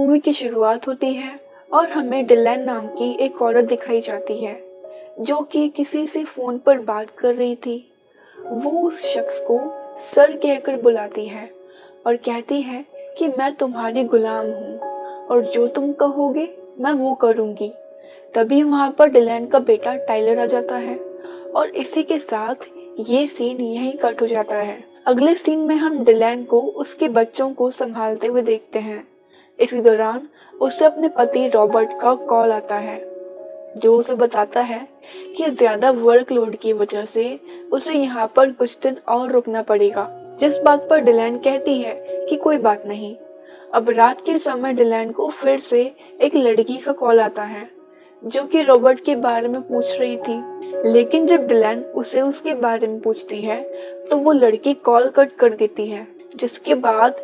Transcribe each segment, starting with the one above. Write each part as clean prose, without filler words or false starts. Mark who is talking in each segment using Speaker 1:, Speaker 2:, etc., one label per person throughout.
Speaker 1: Movie की शुरुआत होती है और हमें डिलैन नाम की एक औरत दिखाई जाती है जो कि किसी से फ़ोन पर बात कर रही थी। वो उस शख्स को सर कहकर बुलाती है और कहती है कि मैं तुम्हारी गुलाम हूँ और जो तुम कहोगे मैं वो करूँगी। तभी वहाँ पर डिलैन का बेटा टाइलर आ जाता है और इसी के साथ ये सीन यहीं कट हो जाता है। अगले सीन में हम डिलैन को उसके बच्चों को संभालते हुए देखते हैं। इसी दौरान उसे अपने पति रॉबर्ट का कॉल आता है जो उसे बताता है कि ज्यादा वर्कलोड की वजह से उसे यहाँ पर कुछ दिन और रुकना पड़ेगा, जिस बात पर डिलैन कहती है कि कोई बात नहीं। अब रात के समय डिलैन को फिर से एक लड़की का कॉल आता है जो कि रॉबर्ट के बारे में पूछ रही थी, लेकिन जब डिलैन उसे उसके बारे में पूछती है तो वो लड़की कॉल कट कर देती है। जिसके बाद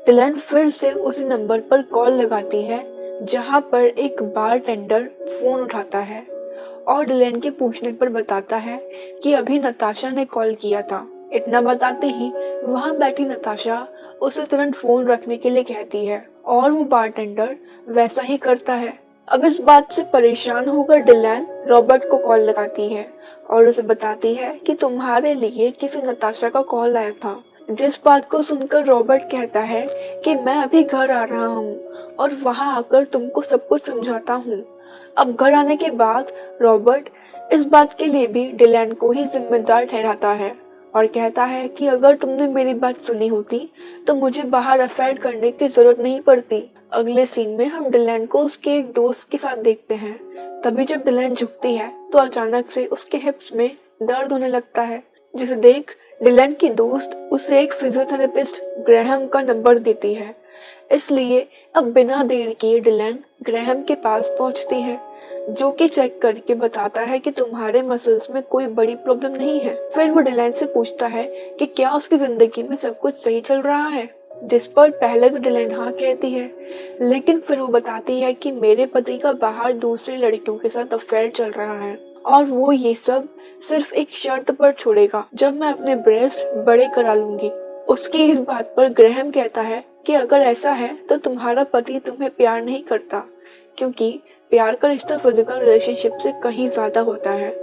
Speaker 1: डिलैन फिर से उसी नंबर पर कॉल लगाती है जहां पर एक बार टेंडर फोन उठाता है और डिलैन के पूछने पर बताता है कि अभी नताशा ने कॉल किया था। इतना बताते ही वहां बैठी नताशा उसे तुरंत फोन रखने के लिए कहती है और वो बार टेंडर वैसा ही करता है। अब इस बात से परेशान होकर डिलैन रॉबर्ट को कॉल लगाती है और उसे बताती है कि तुम्हारे लिए किसी नताशा का कॉल आया था। जिस बात को सुनकर रॉबर्ट कहता है कि मैं अभी घर आ रहा हूँ और वहां आकर तुमको सब कुछ समझाता हूँ। अब घर आने के बाद रॉबर्ट इस बात के लिए भी डिलैन को ही जिम्मेदार ठहराता है और कहता है कि अगर तुमने मेरी बात सुनी होती तो मुझे बाहर अफेयर करने की जरूरत नहीं पड़ती। अगले सीन में हम डिलैन को उसके एक दोस्त के साथ देखते हैं। तभी जब डिलैन झुकती है तो अचानक से उसके हिप्स में दर्द होने लगता है, जिसे देख डिलैन की दोस्त उसे एक फिजियोथेरेपिस्ट ग्रैहम का नंबर देती है। इसलिए अब बिना देर किए डिलैन ग्रैहम के पास पहुंचती है जो कि चेक करके बताता है कि तुम्हारे मसल्स में कोई बड़ी प्रॉब्लम नहीं है। फिर वो डिलैन से पूछता है कि क्या उसकी जिंदगी में सब कुछ सही चल रहा है, जिस पर पहले तो डिलैन हाँ कहती है, लेकिन फिर वो बताती है कि मेरे पति का बाहर दूसरी लड़कियों के साथ अफेयर चल रहा है और वो ये सब सिर्फ एक शर्त पर छोड़ेगा जब मैं अपने ब्रेस्ट बड़े करा लूंगी। उसकी इस बात पर ग्रैहम कहता है कि अगर ऐसा है तो तुम्हारा पति तुम्हें प्यार नहीं करता, क्योंकि प्यार का रिश्ता फिजिकल रिलेशनशिप से कहीं ज्यादा होता है,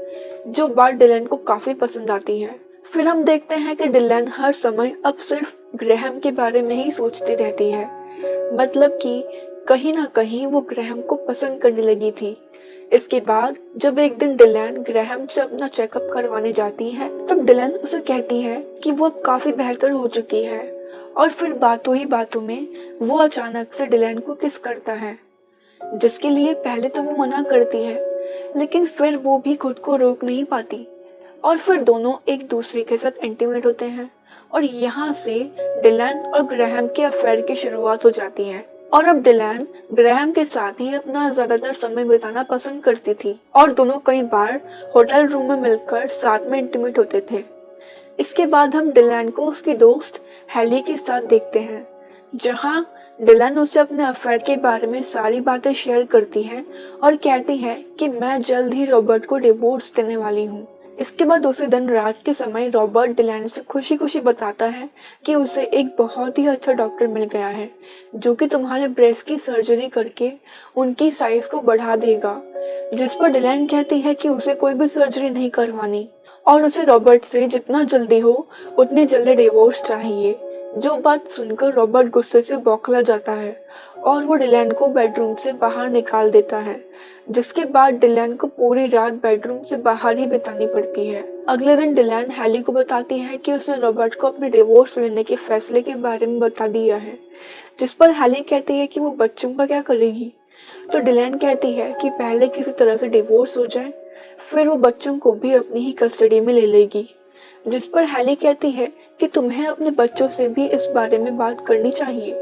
Speaker 1: जो बात डिलैन को काफी पसंद आती है। फिर हम देखते हैं कि डिलैन हर समय अब सिर्फ ग्रैहम के बारे में ही सोचती रहती है, मतलब कि कहीं ना कहीं वो ग्रैहम को पसंद करने लगी थी। इसके बाद जब एक दिन डिलैन ग्रैहम से अपना चेकअप करवाने जाती है तब डिलैन उसे कहती है कि वो अब काफी बेहतर हो चुकी है और फिर बातों ही बातों में वो अचानक से डिलैन को किस करता है, जिसके लिए पहले तो वो मना करती है लेकिन फिर वो भी खुद को रोक नहीं पाती और फिर दोनों एक दूसरे के साथ इंटीमेट होते हैं और यहाँ से डिलैन और ग्रैहम के अफेयर की शुरुआत हो जाती है। और अब डिलैन ग्रैहम के साथ ही अपना ज्यादातर समय बिताना पसंद करती थी और दोनों कई बार होटल रूम में मिलकर साथ में इंटीमेट होते थे। इसके बाद हम डिलैन को उसकी दोस्त हैली के साथ देखते हैं जहां डिलैन उसे अपने अफेयर के बारे में सारी बातें शेयर करती है और कहती है कि मैं जल्द ही रॉबर्ट को डिवोर्स देने वाली हूँ। इसके बाद उसी दिन रात के समय रॉबर्ट डिलैन से खुशी खुशी बताता है कि उसे एक बहुत ही अच्छा डॉक्टर मिल गया है जो कि तुम्हारे ब्रेस्ट की सर्जरी करके उनकी साइज को बढ़ा देगा, जिस पर डिलैन कहती है कि उसे कोई भी सर्जरी नहीं करवानी और उसे रॉबर्ट से जितना जल्दी हो उतनी जल्दी डिवोर्स चाहिए। जो बात सुनकर रॉबर्ट गुस्से से बौखला जाता है और वो डिलैन को बेडरूम से बाहर निकाल देता है, जिसके बाद डिलैन को पूरी रात बेडरूम से बाहर ही बितानी पड़ती है। अगले दिन डिलैन हैली को बताती है कि उसने रॉबर्ट को अपने डिवोर्स लेने के फैसले के बारे में बता दिया है, जिस पर हैली कहती है कि वो बच्चों का क्या करेगी। तो डिलैन कहती है कि पहले किसी तरह से डिवोर्स हो जाए, फिर वो बच्चों को भी अपनी ही कस्टडी में ले लेगी, जिस पर हैली कहती है कि तुम्हें अपने बच्चों से भी इस बारे में बात करनी चाहिए।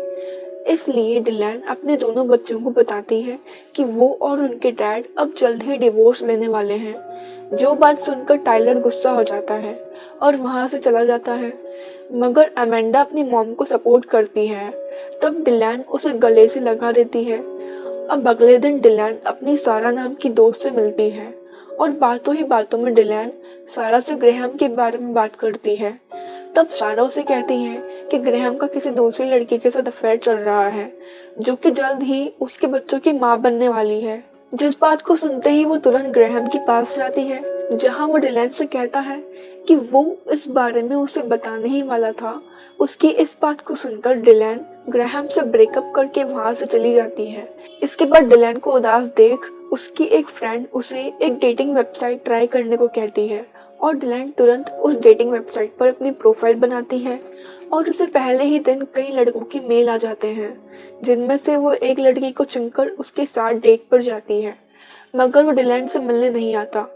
Speaker 1: इसलिए डिलैन अपने दोनों बच्चों को बताती है कि वो और उनके डैड अब जल्द ही डिवोर्स लेने वाले हैं। जो बात सुनकर टाइलर गुस्सा हो जाता है और वहां से चला जाता है, मगर अमेंडा अपनी मॉम को सपोर्ट करती है। तब डिलैन उसे गले से लगा देती है। अब अगले दिन डिलैन अपनी सारा नाम की दोस्त से मिलती है और बातों ही बातों में डिलैन सारा से ग्रैहम के बारे में बात करती है। तब सारा उसे कहती है कि ग्रैहम का किसी दूसरी लड़की के साथ अफेयर चल रहा है, जो कि जल्द ही उसके बच्चों की माँ बनने वाली है। जिस बात को सुनते ही वो तुरंत ग्रैहम के पास जाती है, जहाँ वो डिलैन से कहता है कि वो इस बारे में उसे बताने ही वाला था। उसकी इस बात को सुनकर डिलैन ग्रैहम से ब्रेकअप करके वहां से चली जाती है। इसके बाद डिलैन को उदास देख उसकी एक फ्रेंड उसे एक डेटिंग वेबसाइट ट्राई करने को कहती है और डिलैन तुरंत उस डेटिंग वेबसाइट पर अपनी प्रोफाइल बनाती है और उसे पहले ही दिन कई लड़कों के मेल आ जाते हैं, जिनमें से वो एक लड़की को चुनकर उसके साथ डेट पर जाती है, मगर वो डिलैन से मिलने नहीं आता।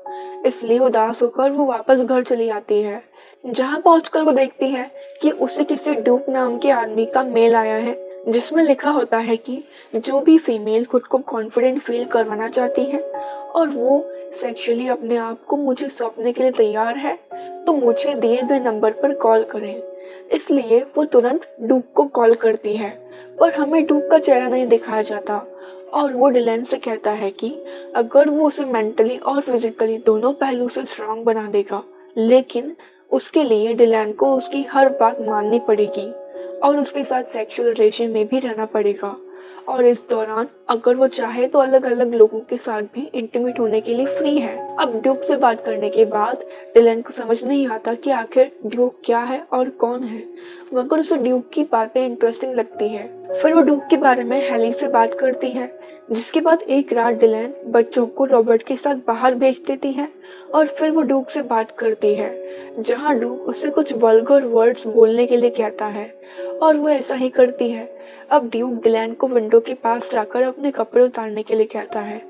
Speaker 1: इसलिए उदास होकर वो वापस घर चली आती है, जहाँ पहुंचकर वो देखती है कि उसे किसी ड्यूक नाम के आदमी का मेल आया है, जिसमें लिखा होता है कि जो भी फीमेल खुद को कॉन्फिडेंट फील करवाना चाहती है और वो सेक्सुअली अपने आप को मुझे सौंपने के लिए तैयार है, तो मुझे दिए गए नंबर पर कॉल करें। इसलिए वो तुरंत डूक को कॉल करती है, पर हमें डूक का चेहरा नहीं दिखाया जाता और वो डिलैन से कहता है कि अगर वो उसे मेंटली और फिजिकली दोनों पहलू से स्ट्रांग बना देगा, लेकिन उसके लिए डिलैन को उसकी हर बात माननी पड़ेगी और उसके साथ सेक्सुअल रिलेशन में भी रहना पड़ेगा, और इस दौरान अगर वो चाहे तो अलग अलग लोगों के साथ भी इंटीमेट होने के लिए फ्री है। अब ड्यूक से बात करने के बाद डिलैन को समझ नहीं आता कि आखिर ड्यूक क्या है और कौन है, मगर उसे ड्यूक की बातें इंटरेस्टिंग लगती है। फिर वो ड्यूक के बारे में हेली से बात करती है, जिसके बाद एक रात डिलैन बच्चों को रॉबर्ट के साथ बाहर भेज देती है और फिर वो ड्यूक से बात करती है, जहाँ ड्यूक उसे कुछ वल्गर वर्ड्स बोलने के लिए कहता है और वो ऐसा ही करती है। अब ड्यूक डिलैन को विंडो के पास जाकर अपने कपड़े उतारने के लिए कहता है,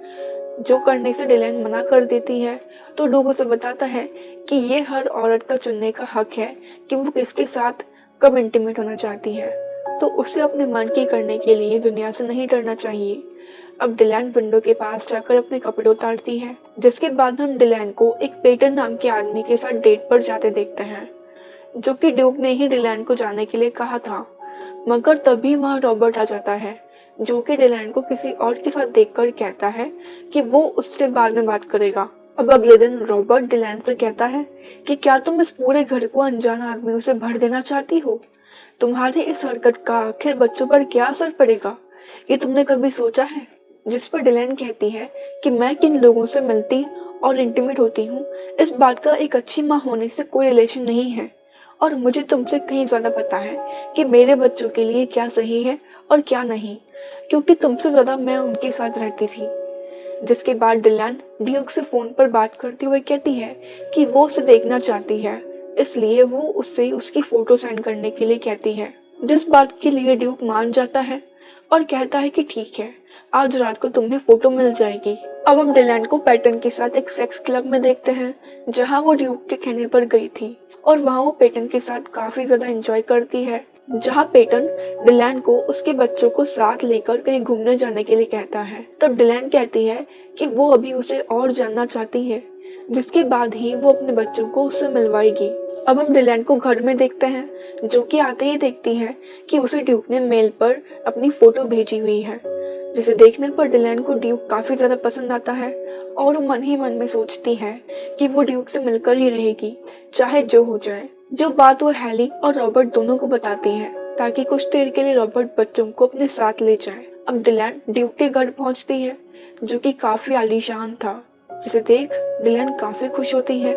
Speaker 1: जो करने से डिलैन मना कर देती है। तो ड्यूक उसे बताता है कि ये हर औरत का चुनने का हक है कि वो किसके साथ कब इंटीमेट होना चाहती है, तो उसे अपने मन की करने के लिए दुनिया से नहीं डरना चाहिए। अब डिलैन विंडो के पास जाकर अपने कपड़े उतारती है, जिसके बाद हम डिलैन को एक पेटर नाम के आदमी के साथ डेट पर जाते देखते हैं, जो कि ड्यूक ने ही डिलैन को जाने के लिए कहा था। मगर तभी वहां रॉबर्ट आ जाता है, जो कि डिलैन को किसी और के साथ देखकर कहता है कि वो उससे बाद में बात करेगा। अब अगले दिन रॉबर्ट डिलैन से कहता है कि क्या तुम इस पूरे घर को अनजान आदमियों से भर देना चाहती हो? तुम्हारी इस हरकत का आखिर बच्चों पर क्या असर पड़ेगा, ये तुमने कभी सोचा है? जिस पर डिलैन कहती है कि मैं किन लोगों से मिलती और इंटीमेट होती हूँ, इस बात का एक अच्छी माँ होने से कोई रिलेशन नहीं है, और मुझे तुमसे कहीं ज्यादा पता है कि मेरे बच्चों के लिए क्या सही है और क्या नहीं, क्योंकि तुमसे ज्यादा मैं उनके साथ रहती थी। जिसके बाद डिलैन ड्यूक से फोन पर बात करते हुए कहती है कि वो उसे देखना चाहती है, इसलिए वो उससे उसकी फोटो सेंड करने के लिए कहती है, जिस बात के लिए ड्यूक मान जाता है और कहता है कि ठीक है, आज रात को तुम्हें फोटो मिल जाएगी। अब हम डिलैन को पैटन के साथ एक सेक्स क्लब में देखते हैं, जहां वो ड्यूक के कहने पर गई थी और वहां वो पेटन के साथ काफी ज्यादा एंजॉय करती है, जहां पेटन डिलैन को उसके बच्चों को साथ लेकर कहीं घूमने जाने के लिए कहता है। तब डिलैन कहती है कि वो अभी उसे और जानना चाहती है, जिसके बाद ही वो अपने बच्चों को उससे मिलवाएगी। अब हम डिलैन को घर में देखते हैं, जो कि आते ही देखती है कि उसे ड्यूक ने मेल पर अपनी फोटो भेजी हुई है, जिसे देखने पर डिलैन को ड्यूक काफी ज्यादा पसंद आता है और वो मन ही मन में सोचती है कि वो ड्यूक से मिलकर ही रहेगी, चाहे जो हो जाए। जो बात वो हेली और रॉबर्ट दोनों को बताती है, ताकि कुछ देर के लिए रॉबर्ट बच्चों को अपने साथ ले जाए। अब डिलैन ड्यूक के घर पहुंचती है, जो कि काफी आलीशान था, जिसे देख डिलैन काफी खुश होती है,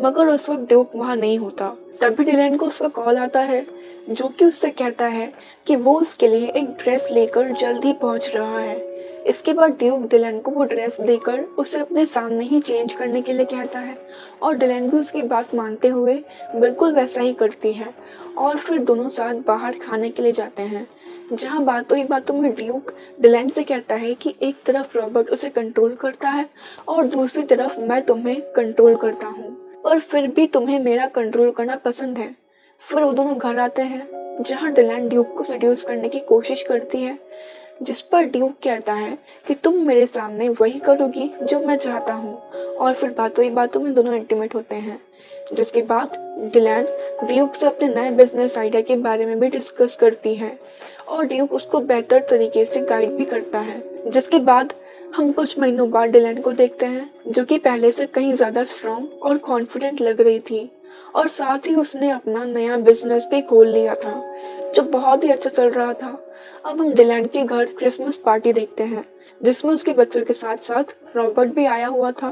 Speaker 1: मगर उस वक्त ड्यूक वहां नहीं होता। तभी डिलैन को उसका कॉल आता है, जो कि उससे कहता है कि वो उसके लिए एक ड्रेस लेकर जल्द ही पहुंच रहा है। इसके बाद ड्यूक डिलैन को वो ड्रेस देकर उसे अपने सामने ही चेंज करने के लिए कहता है और डिलैन भी उसकी बात मानते हुए बिल्कुल वैसा ही करती है और फिर दोनों साथ बाहर खाने के लिए जाते हैं, जहां बातों ही बातों में ड्यूक डिलैन से कहता है कि एक तरफ रॉबर्ट उसे कंट्रोल करता है और दूसरी तरफ मैं तुम्हें कंट्रोल करता हूँ, और फिर भी तुम्हें मेरा कंट्रोल करना पसंद है। फिर वो दोनों घर आते हैं, जहां डिलैन ड्यूक को सेड्यूस करने की कोशिश करती है, जिस पर ड्यूक कहता है कि तुम मेरे सामने वही करोगी जो मैं चाहता हूँ, और फिर बातों ही बातों में दोनों इंटीमेट होते हैं। जिसके बाद डिलैन ड्यूक से अपने नए बिजनेस आइडिया के बारे में भी डिस्कस करती है और ड्यूक उसको बेहतर तरीके से गाइड भी करता है। जिसके बाद हम कुछ महीनों बाद डिलैन को देखते हैं, जो कि पहले से कहीं ज्यादा स्ट्रॉन्ग और कॉन्फिडेंट लग रही थी और साथ ही उसने अपना नया बिजनेस भी खोल लिया था जो बहुत ही अच्छा चल रहा था। अब हम डिलैन के घर क्रिसमस पार्टी देखते हैं जिसमें उसके बच्चों के साथ साथ रॉबर्ट भी आया हुआ था।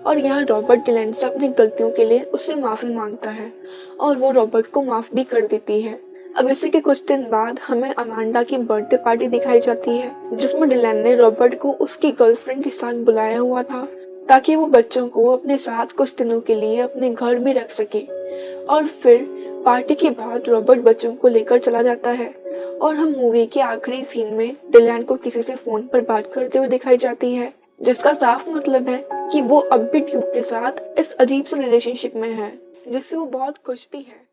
Speaker 1: और यहाँ रॉबर्ट डिलैन से अपनी गलतियों के लिए उससे माफी मांगता है और वो रॉबर्ट को माफ भी कर देती है। अब इसी के कुछ दिन बाद हमें अमांडा की बर्थडे पार्टी दिखाई जाती है जिसमें डिलैन ने रॉबर्ट को उसकी गर्लफ्रेंड के साथ बुलाया हुआ था ताकि वो बच्चों को अपने साथ कुछ दिनों के लिए अपने घर में रख सके। और फिर पार्टी के बाद रॉबर्ट बच्चों को लेकर चला जाता है और हम मूवी के आखिरी सीन में डिलैन को किसी से फोन पर बात करते हुए दिखाई जाती है जिसका साफ मतलब है कि वो अब भी ट्यूब के साथ इस अजीब से रिलेशनशिप में है जिससे वो बहुत खुश भी है।